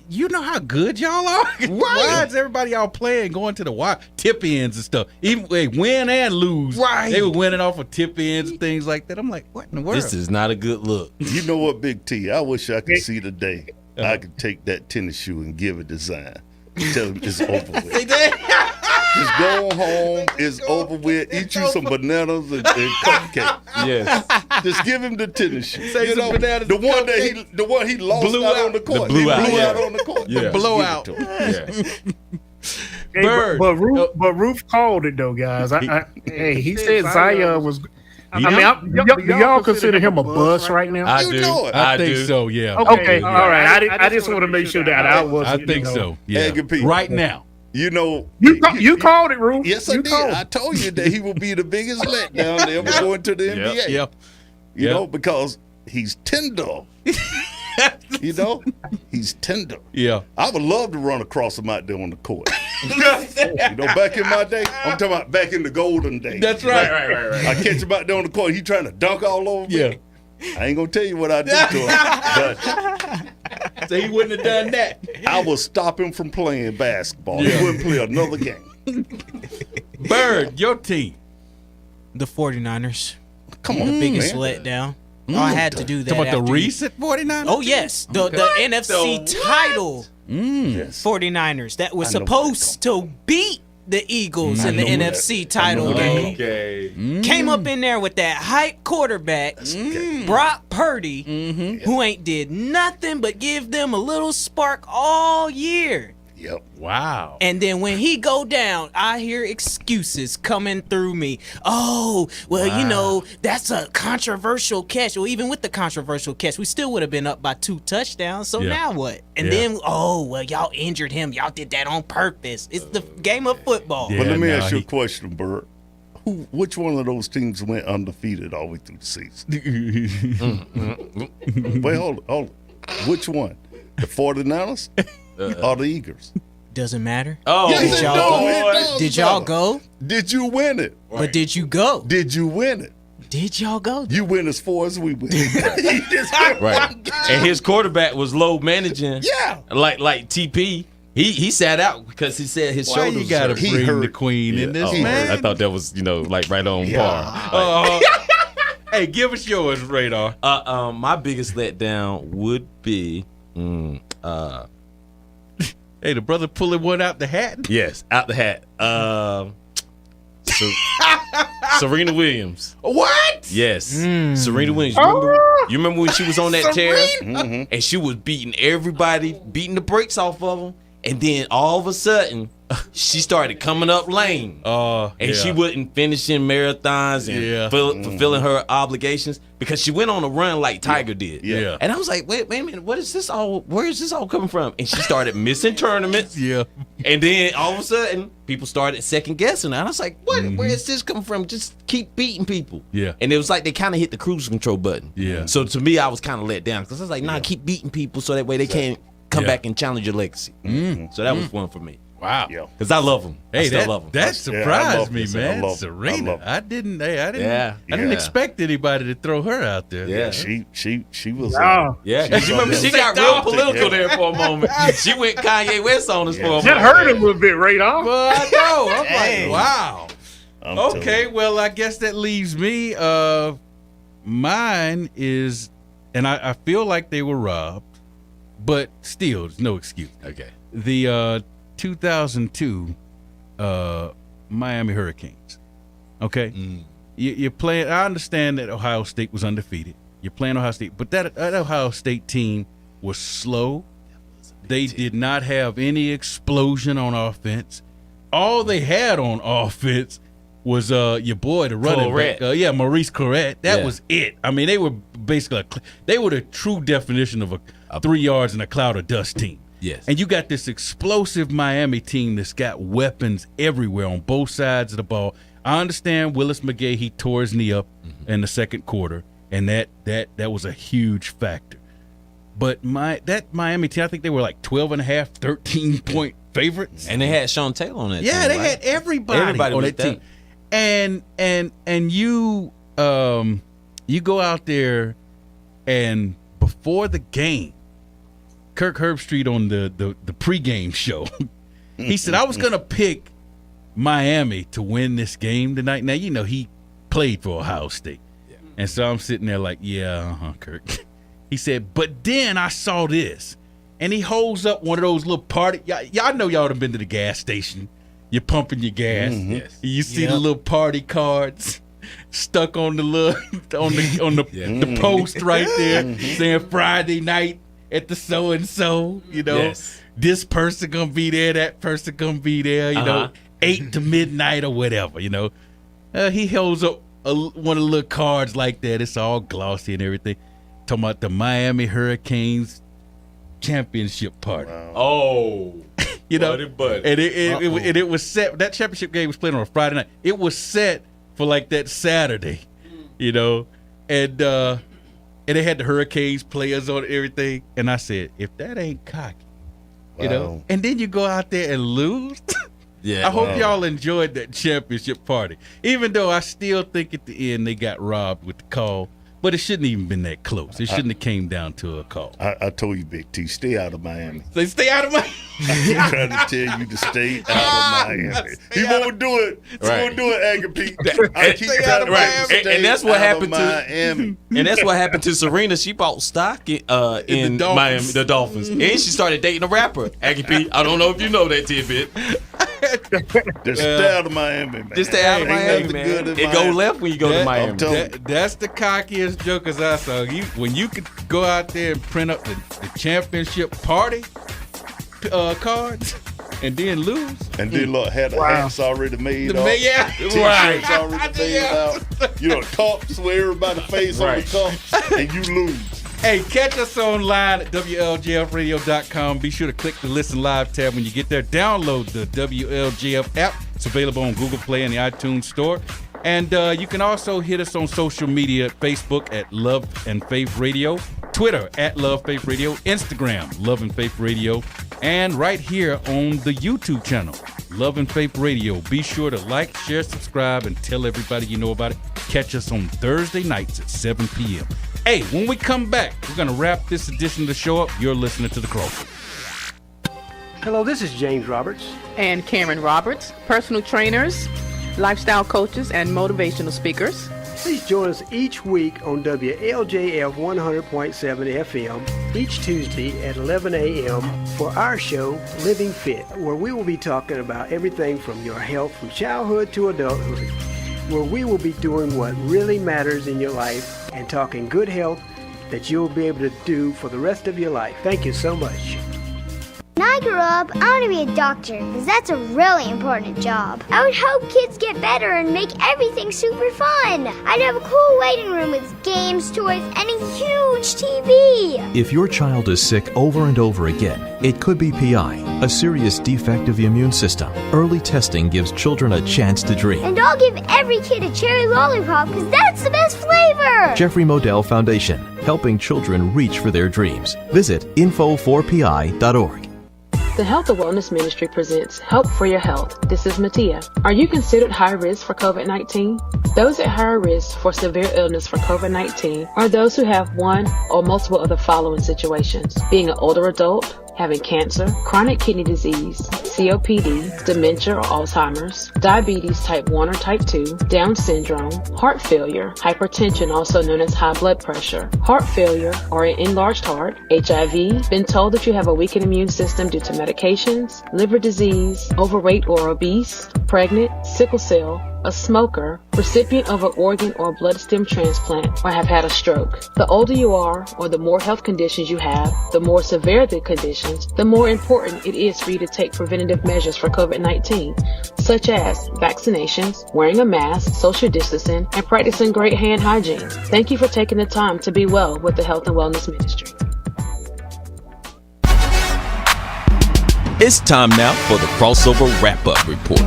you know how good y'all are? Why is everybody y'all playing going to the wire? Tip ends and stuff. Even they win and lose. Right. They were winning off of tip ends and things like that. I'm like, what in the world? This is not a good look. You know what, Big T? I wish I could see the day I could take that tennis shoe and give it to Zion. Tell him it's over with. Just go home. It's over with. Eat you some bananas and cupcakes. Yes. Just give him the tennis shoe. Say some bananas. The one he lost out on the court. Blew out on the court. Yeah. The blowout. Hey, Bird. but Roof called it though, guys. He said Zion was. Do y'all consider him a bust right now? I do. I think so. Yeah. Okay. All right. I just want to make sure that I was. I think so. Yeah. Right now. You know, you called it, Roof. Yes, I did. I told you that he will be the biggest letdown to ever go into the NBA. Yep. You know, because he's tender. You know, he's tender. Yeah. I would love to run across him out there on the court. You know, back in my day, I'm talking about back in the golden days. That's right. I catch him out there on the court. He trying to dunk all over me. Yeah. I ain't gonna tell you what I did to him, but So he wouldn't have done that. I will stop him from playing basketball. He wouldn't play another game. Bird, your team. The 49ers. Come on, the biggest man. letdown. I had to do that. Talking about the recent 49ers? Oh, yes. The NFC title 49ers that was supposed to beat the Eagles in the NFC title game. Okay. Came up in there with that hype quarterback, Brock Purdy, who ain't did nothing but give them a little spark all year. Yep. Wow. And then when he go down, I hear excuses coming through me. Oh, well, you know, that's a controversial catch. Well, even with the controversial catch, we still would have been up by 2 touchdowns. So now what? And then, well, y'all injured him. Y'all did that on purpose. It's the game of football. But let me ask you a question, Bert. Which one of those teams went undefeated all the way through the season? Wait, hold on. Which one? The 49ers or the Eagles? Doesn't matter. Oh, yes, did y'all go? Did you win it? But did you go? Did you win it? Did y'all go? You win as far as we win. Right. And his quarterback was low managing. Yeah. Like TP. He sat out because he said his shoulders. Why you gotta bring the queen in this, man? I thought that was, like right on par. Hey, give us yours, Radar. My biggest letdown would be Hey, the brother pulling one out the hat? Yes, out the hat. Serena Williams. What? Yes. Serena Williams. You remember when she was on that tear? And she was beating everybody, beating the brakes off of them. And then all of a sudden, she started coming up lame. And she wasn't finishing marathons and fulfilling her obligations because she went on a run like Tiger did. Yeah. And I was like, wait a minute, where is this all coming from? And she started missing tournaments. Yeah. And then all of a sudden, people started second guessing. And I was like, where is this coming from? Just keep beating people. Yeah. And it was like they kind of hit the cruise control button. Yeah. So to me, I was kind of let down because I was like, nah, keep beating people so that way they can't come back and challenge your legacy. So that was one for me. Wow. Because I love them. Hey, I still love them. That surprised me, this. man. Serena. I didn't Yeah. expect anybody to throw her out there. Yeah. She was. Yeah. Because you remember she got real political there for a moment. She went Kanye West on us for a moment. That hurt a little bit, Radar. Well, I know. I'm like, wow. Okay, well, I guess that leaves me. Mine is, and I feel like they were robbed, but still, there's no excuse. Okay. The 2002 Miami Hurricanes. Okay? You're playing, I understand that Ohio State was undefeated. You're playing Ohio State, but that Ohio State team was slow. They did not have any explosion on offense. All they had on offense was your boy, the running back. Maurice Clarett. That was it. I mean, they were basically they were the true definition of a 3 yards in a cloud of dust team. Yes. And you got this explosive Miami team that's got weapons everywhere on both sides of the ball. I understand Willis McGahee, he tore his knee up in the second quarter, and that was a huge factor. But that Miami team, I think they were like 12.5, 13-point favorites. And they had Sean Taylor on that team. Yeah, they had everybody on that team. And you go out there, and before the game, Kirk Herbstreit on the pregame show, he said, I was going to pick Miami to win this game tonight. Now, you know, he played for Ohio State. Yeah. And so I'm sitting there like, Kirk. He said, but then I saw this. And he holds up one of those little party. Y'all know y'all have been to the gas station. You're pumping your gas. Mm-hmm. Yes. You see the little party cards stuck on the little on the post right there saying Friday night at the so and so, you know, this person gonna be there, that person gonna be there, you know, 8 to midnight or whatever, you know. He holds up one of the little cards like that. It's all glossy and everything. Talking about the Miami Hurricanes championship party. Wow. Oh, you know, and it was set. That championship game was played on a Friday night. It was set for like that Saturday, you know, and they had the Hurricanes players on everything. And I said, if that ain't cocky, you know, and then you go out there and lose. I hope y'all enjoyed that championship party, even though I still think at the end they got robbed with the call. But it shouldn't even been that close. It shouldn't have came down to a call. I told you, Big T, stay out of Miami. They stay out of Miami. I'm trying to tell you to stay out of Miami. He won't do it. He won't do it, Agapete. I keep telling him and that's what happened to Miami. And that's what happened to Serena. She bought stock in Miami, the Dolphins, and she started dating a rapper. Agapete, I don't know if you know that tidbit. Just stay out of Miami, man. Just stay out of Miami, man. It go left when you go to Miami. That's the cockiest jokers I saw. When you could go out there and print up the championship party cards and then lose. And then look, had the hats already made up. T-shirts already made out. You know, cups where everybody face on the cups, and you lose. Hey, catch us online at WLJFradio.com. Be sure to click the Listen Live tab when you get there. Download the WLJF app. It's available on Google Play and the iTunes Store. And you can also hit us on social media, Facebook at Love and Faith Radio, Twitter at Love Faith Radio, Instagram, Love and Faith Radio, and right here on the YouTube channel, Love and Faith Radio. Be sure to like, share, subscribe, and tell everybody you know about it. Catch us on Thursday nights at 7 p.m. Hey, when we come back, we're going to wrap this edition of the show up. You're listening to The Crossover. Hello, this is James Roberts. And Karen Roberts, personal trainers, lifestyle coaches, and motivational speakers. Please join us each week on WLJF 100.7 FM each Tuesday at 11 a.m. for our show, Living Fit, where we will be talking about everything from your health from childhood to adulthood, where we will be doing what really matters in your life and talking good health that you'll be able to do for the rest of your life. Thank you so much. When I grow up, I want to be a doctor because that's a really important job. I would help kids get better and make everything super fun. I'd have a cool waiting room with games, toys, and a huge TV. If your child is sick over and over again, it could be PI, a serious defect of the immune system. Early testing gives children a chance to dream. And I'll give every kid a cherry lollipop because that's the best flavor. Jeffrey Modell Foundation, helping children reach for their dreams. Visit info4pi.org. The Health and Wellness Ministry presents Help for Your Health. This is Mattia. Are you considered high risk for COVID-19? Those at higher risk for severe illness for COVID-19 are those who have one or multiple of the following situations: being an older adult, having cancer, chronic kidney disease, COPD, dementia or Alzheimer's, diabetes type 1 or type 2, Down syndrome, heart failure, hypertension also known as high blood pressure, heart failure or an enlarged heart, HIV, been told that you have a weakened immune system due to medical medications, liver disease, overweight or obese, pregnant, sickle cell, a smoker, recipient of an organ or blood stem transplant, or have had a stroke. The older you are, or the more health conditions you have, the more severe the conditions, the more important it is for you to take preventative measures for COVID-19, such as vaccinations, wearing a mask, social distancing, and practicing great hand hygiene. Thank you for taking the time to be well with the Health and Wellness Ministry. It's time now for the crossover wrap-up report.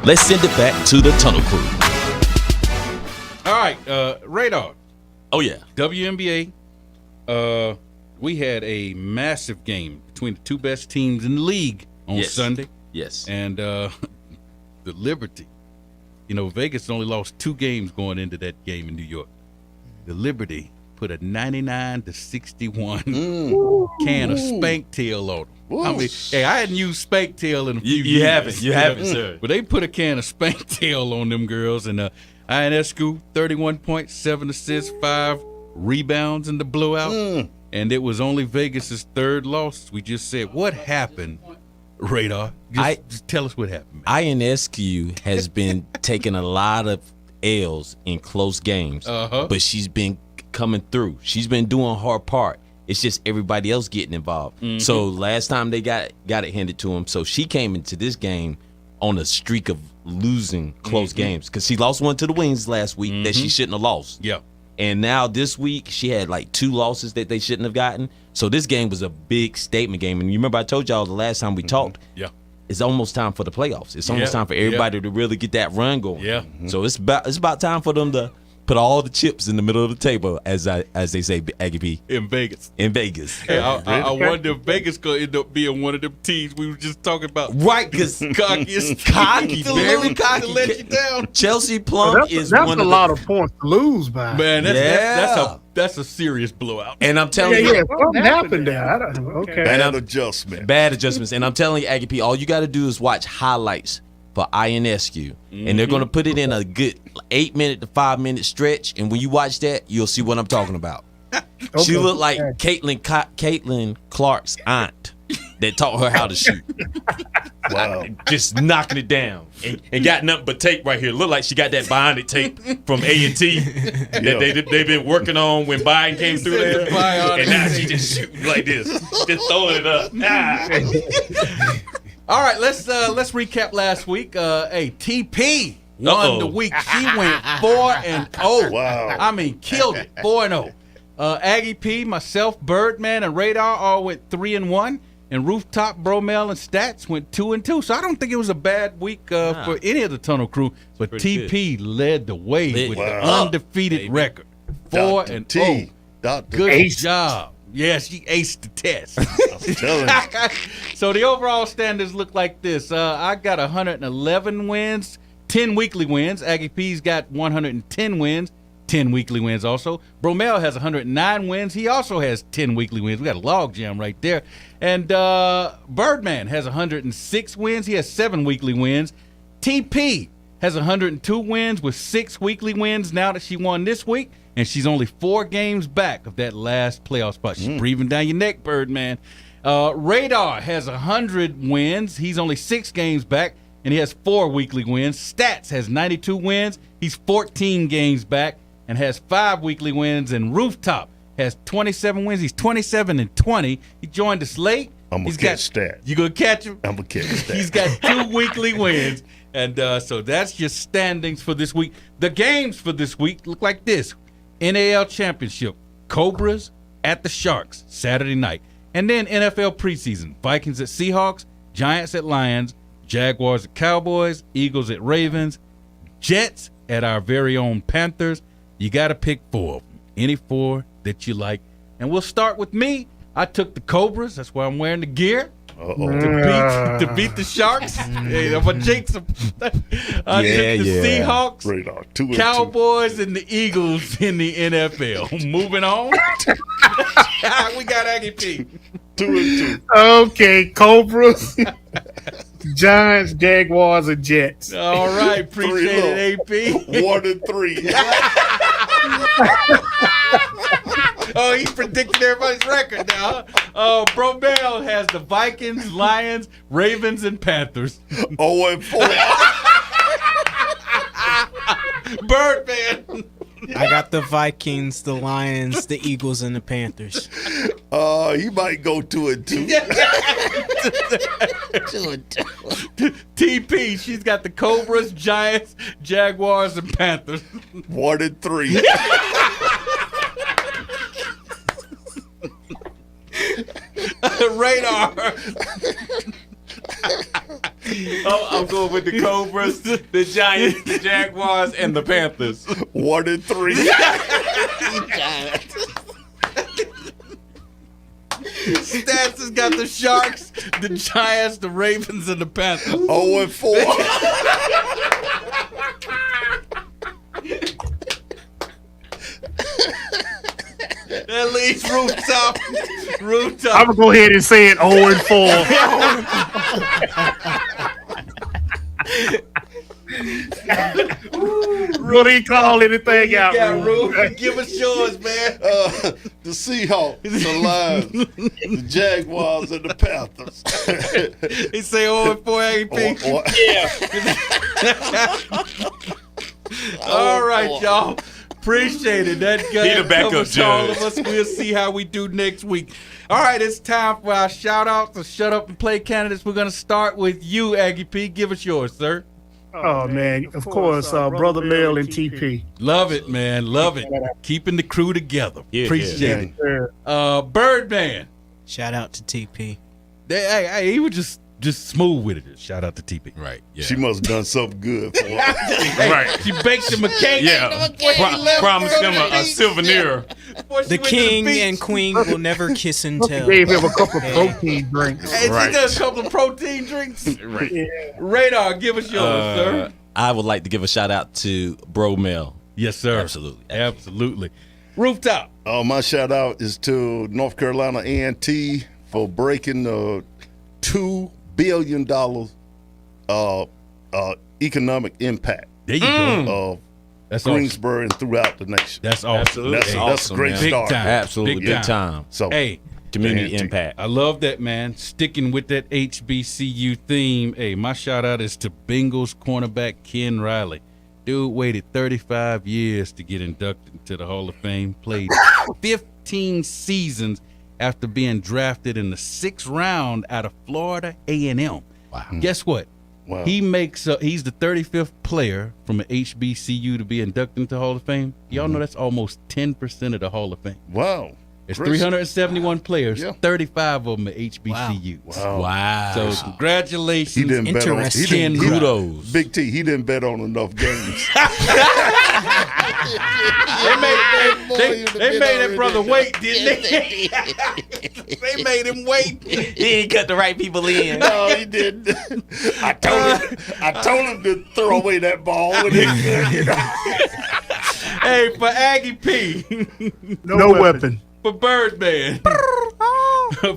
Let's send it back to the Tunnel Crew. All right, Radar. Oh, yeah. WNBA. We had a massive game between the two best teams in the league on Sunday. Yes. And the Liberty. You know, Vegas only lost 2 games going into that game in New York. The Liberty put a 99-61 can of Spank Tail on them. I mean, hey, I hadn't used Spank Tail in a few years. You haven't, sir. But they put a can of Spank Tail on them girls. And Ionescu, 31 points, 7 assists, 5 rebounds in the blowout. And it was only Vegas's 3rd loss. We just said, what happened, Radar? Just tell us what happened, man. Ionescu has been taking a lot of L's in close games, but she's been coming through. She's been doing her part. It's just everybody else getting involved. So last time they got it handed to him. So she came into this game on a streak of losing close games because she lost one to the Wings last week that she shouldn't have lost. Yeah. And now this week she had like 2 losses that they shouldn't have gotten. So this game was a big statement game. And you remember I told y'all the last time we talked. Yeah. It's almost time for the playoffs. It's almost time for everybody to really get that run going. Yeah. So it's about time for them to put all the chips in the middle of the table, as they say, Aggie P. In Vegas. Hey, I wonder if Vegas could end up being one of them teams we were just talking about. Right, because cocky, very cocky. To let you down. Chelsea Plum is that's one a of lot of points to lose by. Man, that's a serious blowout. And I'm telling you, what happened there? Okay, bad adjustments. And I'm telling you, Aggie P, all you got to do is watch highlights for Ionescu, and they're going to put it in a good 8-minute to 5-minute stretch. And when you watch that, you'll see what I'm talking about. She looked like Caitlin Clark's aunt that taught her how to shoot. Wow. Just knocking it down. And got nothing but tape right here. Look like she got that Bionic tape from A&T that they've been working on when Biden came through there. And now she just shooting like this. Just throwing it up. All right, let's recap last week. TP won the week. She went 4-0. Wow. I mean, killed it. 4-0. Aggie P, myself, Birdman, and Radar all went 3-1. And Rooftop, Bromel, and Stats went 2-2. So I don't think it was a bad week for any of the Tunnel Crew. But TP led the way with the undefeated record. 4-0. Good job. Yeah, she aced the test. I'm telling you. So the overall standings look like this. I got 111 wins, 10 weekly wins. Aggie P's got 110 wins, 10 weekly wins also. Bromel has 109 wins. He also has 10 weekly wins. We got a log jam right there. And Birdman has 106 wins. He has 7 weekly wins. TP has 102 wins with 6 weekly wins now that she won this week. And she's only 4 games back of that last playoff spot. She's breathing down your neck, Birdman. Radar has 100 wins. He's only 6 games back, and he has 4 weekly wins. Stats has 92 wins. He's 14 games back and has 5 weekly wins. And Rooftop has 27 wins. He's 27-20. He joined us late. I'm going to catch Stats. You going to catch him? I'm going to catch Stats. He's got 2 weekly wins. And so that's your standings for this week. The games for this week look like this. NAL Championship, Cobras at the Sharks, Saturday night. And then NFL preseason, Vikings at Seahawks, Giants at Lions, Jaguars at Cowboys, Eagles at Ravens, Jets at our very own Panthers. You got to pick 4 of them, any 4 that you like. And we'll start with me. I took the Cobras. That's why I'm wearing the gear. To beat the Sharks. Hey, I'm going to jinx them. I took the Seahawks, Radar, Cowboys, and the Eagles in the NFL. Moving on. We got Aggie P. 2-2. Okay, Cobras, Giants, Jaguars, and Jets. All right, appreciate it, AP. 1-3. Oh, he predicted everybody's record now. Bro Mel has the Vikings, Lions, Ravens, and Panthers. 0-4. Birdman. I got the Vikings, the Lions, the Eagles, and the Panthers. He might go 2-2. TP, she's got the Cobras, Giants, Jaguars, and Panthers. 1-3. Radar. I'm going with the Cobras, the Giants, the Jaguars, and the Panthers. 1-3. Stats has got the Sharks, the Giants, the Ravens, and the Panthers. 0-4. That leaves Rooftop. I'm gonna go ahead and say it 0-4. Really call anything out, Roof. Give us yours, man. The Seahawks, the Lions, the Jaguars, and the Panthers. He say 0-4 AP. Yeah. All right, y'all. Appreciate it. That He the backup covers all of judge. us. We'll see how we do next week. All right, it's time for our shout-outs of Shut Up and Play candidates. We're going to start with you, Aggie P. Give us yours, sir. Oh, man. Of course, Brother Mel and TP. Love it, man. Love it. Keeping the crew together. Appreciate it. Birdman. Shout out to TP. Hey, he was just smooth with it. Shout out to TP. Right. Yeah. She must have done something good for him. Right. She baked him a cake. Yeah. Promised him a souvenir. The king and queen will never kiss and tell. Gave him a couple of protein drinks. Hey, she does a couple of protein drinks. Right. Yeah. Radar, give us yours, sir. I would like to give a shout out to Bro Mel. Yes, sir. Absolutely. Rooftop. My shout out is to North Carolina A&T for breaking the $2 billion economic impact. There you go. Of That's Greensboro and throughout the nation. That's awesome. That's awesome, a great man. start. Absolutely. Big time. So, hey, community impact. I love that, man. Sticking with that HBCU theme. Hey, my shout out is to Bengals cornerback Ken Riley. Dude waited 35 years to get inducted into the Hall of Fame. Played 15 seasons after being drafted in the 6th round out of Florida A&M. Wow. Guess what? Wow. He's the 35th player from an HBCU to be inducted into the Hall of Fame. Y'all know that's almost 10% of the Hall of Fame. Wow. It's 371 players, 35 of them are HBCUs. Wow. So congratulations. He didn't bet on kudos. Big T, he didn't bet on enough games. They made that brother wait, didn't they? They made him wait. He ain't cut the right people in. No, he didn't. I told him to throw away that ball when he could, you know. Hey, for Aggie P. No weapon. For Birdman.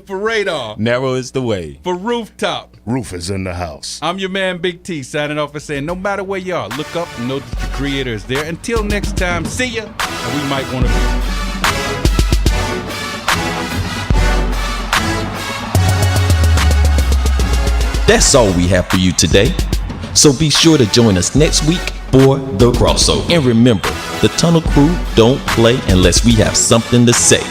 For Radar. Narrow is the way. For Rooftop. Roof is in the house. I'm your man, Big T, signing off and saying, no matter where you are, look up and know that the creator is there. Until next time, see ya. And we might want to be. That's all we have for you today. So be sure to join us next week for The Crossover. And remember, the Tunnel Crew don't play unless we have something to say.